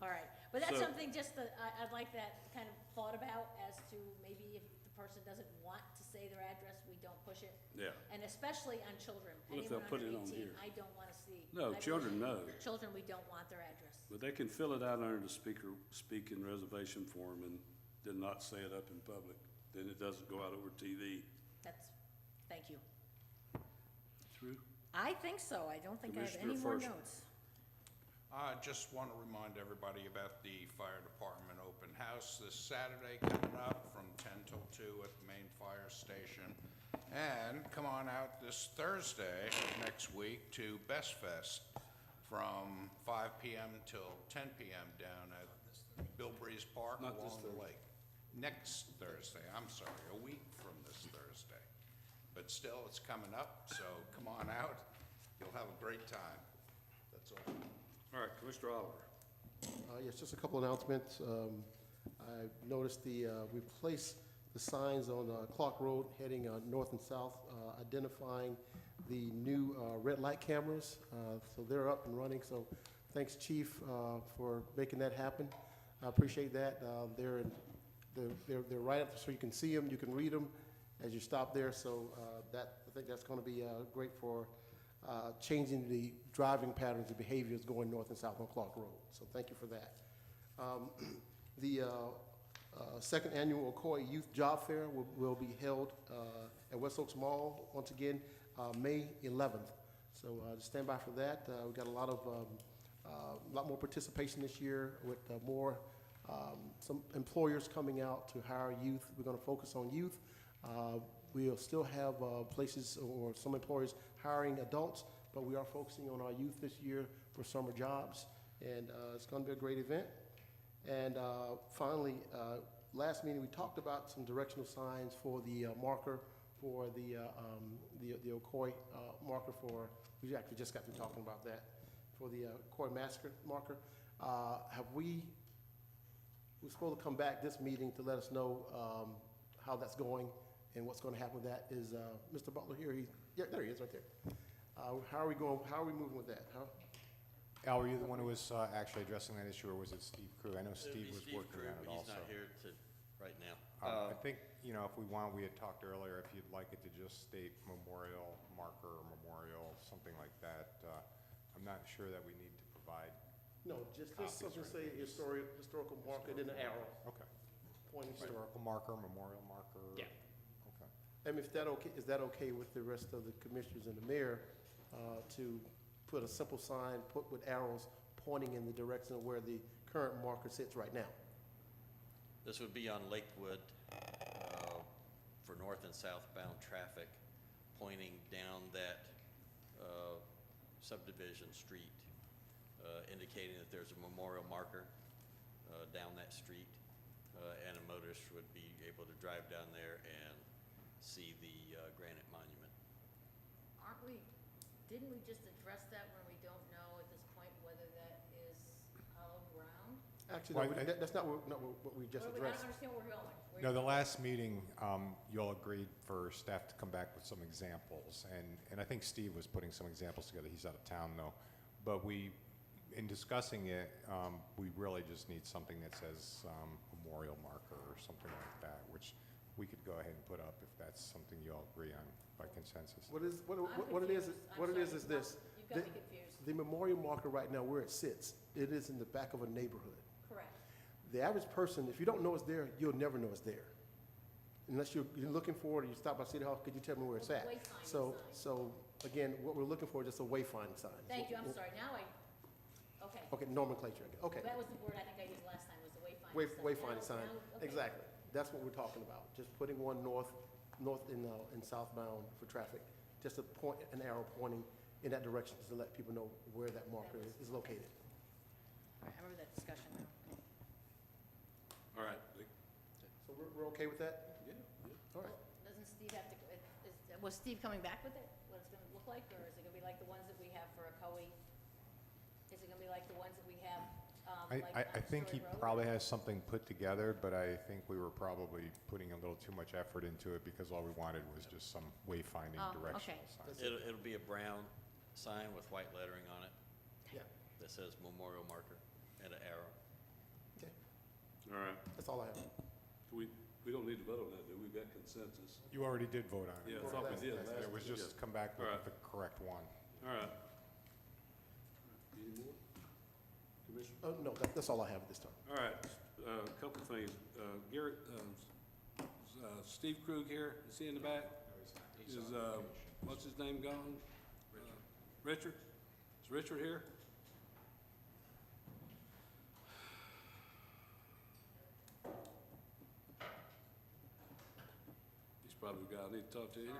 All right, but that's So- something just that I'd like that kind of thought about as to maybe if the person doesn't want to say their address, we don't push it. Yeah. And especially on children. What if they'll Anyone put under it on 18, here? I don't wanna see. No, children know. Children, we don't want their address. But they can fill it out under the speaking reservation form and then not say it up in public. Then it doesn't go out over TV. That's Thank you. Through? I think so. I don't think I have any Commissioner more First. notes. I just want to remind everybody about the fire department open house this Saturday coming up from 10 till 2 at the main fire station. And come on out this Thursday next week to Best Fest from 5 p.m. till 10 p.m. down at Bill Breeze Park Not this along the Thursday. lake. Next Thursday, I'm sorry, a week from this Thursday. But still, it's coming up, so come on out. You'll have a great time. That's all. All right, Commissioner Oliver. Yes, just a couple announcements. I noticed we placed the signs on Clark Road heading north and south, identifying the new red light cameras. So they're up and running. So thanks, Chief, for making that happen. I appreciate that. They're right up so you can see them, you can read them as you stop there. So I think that's going to be great for changing the driving patterns and behaviors going north and south on Clark Road. So thank you for that. The second annual Ocoee Youth Job Fair will be held at West Oaks Mall once again, May 11th. So just stand by for that. We've got a lot more participation this year with some employers coming out to hire youth. We're going to focus on youth. We'll still have places or some employers hiring adults, but we are focusing on our youth this year for summer jobs, and it's going to be a great event. And finally, last meeting we talked about some directional signs for the marker for the Ocoee marker for. We actually just got through talking about that for the Ocoee massacre marker. We're supposed to come back this meeting to let us know how that's going and what's going to happen with that. Is Mr. Butler here? Yeah, there he is, right there. How are we going? How are we moving with that? Al, were you the one who was actually addressing that issue, or was it Steve Krug? I know It would Steve be was Steve working Krug, on it but also. he's not here right now. I think, if we want, we had talked earlier, if you'd like it to just state memorial marker, or memorial, something like that. I'm not sure that we need to provide. No, just Copies something or say anything. historical marker, then an arrow Okay. pointing. Historical marker, memorial marker? Yeah. Okay. And if that okay, is that okay with the rest of the commissioners and the mayor to put a simple sign with arrows pointing in the direction of where the current marker sits right now? This would be on Lakewood for north and southbound traffic, pointing down that subdivision street, indicating that there's a memorial marker down that street, and a motorist would be able to drive down there and see the granite monument. Didn't we just address that when we don't know at this point whether that is hollow ground? Actually, Well, that's not what we just I don't addressed. understand where we're going. No, the last meeting, you all agreed for staff to come back with some examples, and I think Steve was putting some examples together. He's out of town, though. But in discussing it, we really just need something that says memorial marker or something like that, which we could go ahead and put up if that's something you all agree on by consensus. What it is is this. You've got me confused. The memorial marker right now, where it sits, it is in the back of a neighborhood. Correct. The average person, if you don't know it's there, you'll never know it's there. Unless you're looking for it, or you stop by City Hall, could you tell me where it's at? Wayfinding So, sign. so again, what we're looking for is just a wayfinding sign. Thank you, I'm sorry, now okay. Okay, nomenclature, okay. That was the word I think I used last time, was the wayfinding sign. Wayfinding sign, Okay. exactly. That's what we're talking about, just putting one north and southbound for traffic, just a point, an arrow pointing in that direction to let people know where that marker is located. All right, I remember that discussion now. All right. So we're okay with that? Yeah. All right. Doesn't Steve have to, was Steve coming back with it, what it's gonna look like, or is it gonna be like the ones that we have for Ocoee? Is it gonna be like the ones that we have, like I on think he Stewart Road? probably has something put together, but I think we were probably putting a little too much effort into it because all we wanted was just some wayfinding Oh, directional okay. signs. It'll be a brown sign with white lettering on it Yeah, that says memorial marker and an arrow. okay, All right. that's all I have. We don't need to vote on that, do we? We've got consensus. You already did vote on it. Yeah, I thought we did. It was just come back with All right. the correct one. All right. Any more? Commissioner? Oh, no, that's all I have at this time. All right, a couple things. Garrett, Steve Krug here, is he in the back? Is, what's his name gone? Richard? Is Richard here? He's probably the guy I need to talk to anyway.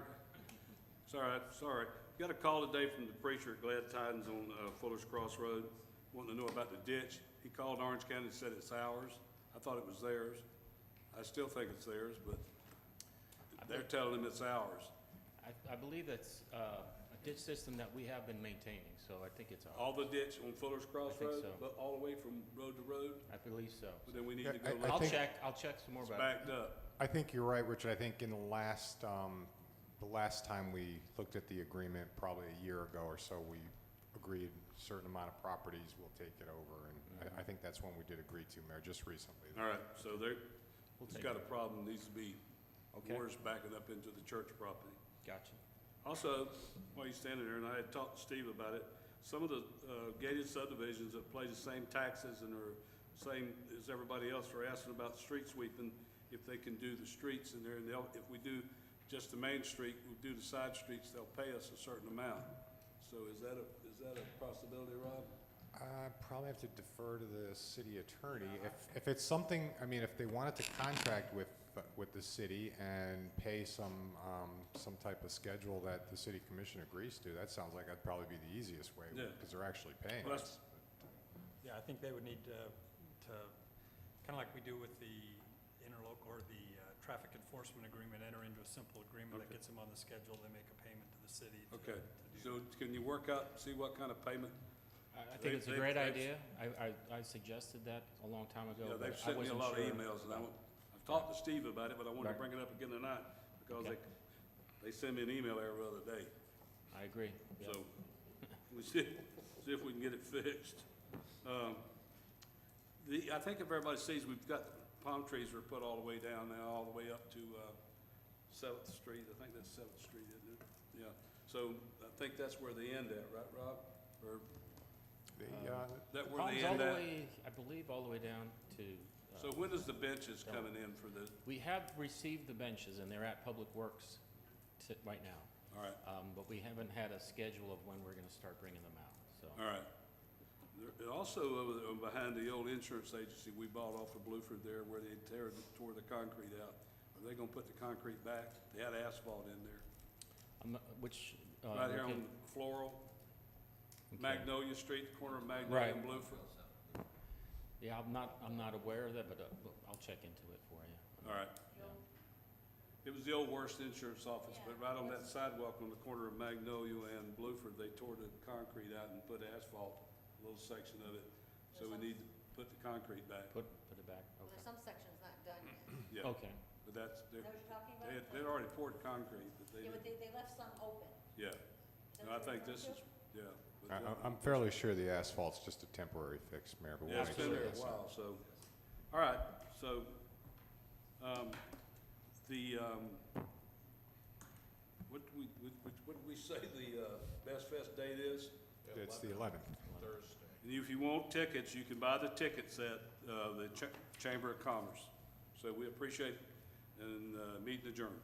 It's all right, sorry. Got a call today from the preacher at Glad Tidings on Fuller's Cross Road, wanting to know about the ditch. He called Orange County and said it's ours. I thought it was theirs. I still think it's theirs, but they're telling him it's ours. I believe that's a ditch system that we have been maintaining, so I think it's ours. All the ditch on Fuller's Cross I think Road, so. but all the way from road to road? I believe so. But then we need to Yeah, go I look. think- I'll check some more It's about it. backed up. I think you're right, Richard. I think in the last time we looked at the agreement, probably a year ago or so, we agreed a certain amount of properties will take it over, and I think that's when we did agree to, Mayor, just recently. All right, so there, We'll it's take got it. a problem, needs to be, Okay. water's backing up into the church property. Gotcha. Also, while you're standing there, and I had talked to Steve about it, some of the gated subdivisions that pay the same taxes and are same as everybody else are asking about street sweeping, if they can do the streets in there, and they'll, if we do just the main street, we do the side streets, they'll pay us a certain amount. So is that a possibility, Rob? Probably have to defer to the city attorney. If it's something, I mean, if they wanted to contract with the city and pay some type of schedule that the city commission agrees to, that sounds like that'd probably be the easiest way, Yeah. because they're actually paying Well, us. Yeah, I think they would need to kind of like we do with the interlocal or the traffic enforcement agreement, enter into a simple agreement that Okay. gets them on the schedule. They make a payment to the city. Okay, to do so can you work out, see what kind of payment? I think it's a great idea. I suggested that a long time ago, Yeah, but they've I sent me a wasn't lot of sure. emails, and I've talked to Steve about it, but I wanted to Right. bring it up again tonight, because Okay. they send me an email every other day. I agree. Yeah. So, we see if we can get it fixed. I think if everybody sees, we've got palm trees are put all the way down now, all the way up to 7th Street. I think that's 7th Street, isn't it? Yeah. So I think that's where they end at, right, Rob? Or that where they Palms all end the at? way, I believe, all the way down to. So when is the benches coming in for the, We have received the benches, and they're at Public Works right now. all right, But we haven't had a schedule of when we're going to start bringing them out, so. all right. Also, behind the old insurance agency, we bought off of Blueford there where they tore the concrete out. Are they gonna put the concrete back? They had asphalt in there. Which? Right here on locate- Floral, Okay. Magnolia Street, the corner of Magnolia and Right. Blueford. Yeah, I'm not aware of that, but I'll check into it for you. All right. It was the old worst insurance office, but right on that sidewalk on the corner of Magnolia and Blueford, they tore the concrete out and put asphalt, a little section of it. So we need to put the concrete back. Put it back, Well, there's okay. some sections not done yet. Yeah, Okay, but that's, Is that what you're talking about? they'd already poured concrete, but they Yeah, but didn't, they left some open. yeah. Is that And I what think you're this referring is, yeah. but I'm fairly sure the asphalt's just a temporary fix, Mayor, but we'll Yeah, make it's sure been there a that's while, so, all right, so, what did we say the Best Fest date is? It's the 11th. And if you want tickets, you can buy the tickets at the Chamber of Commerce. So we appreciate it, and meeting adjourned.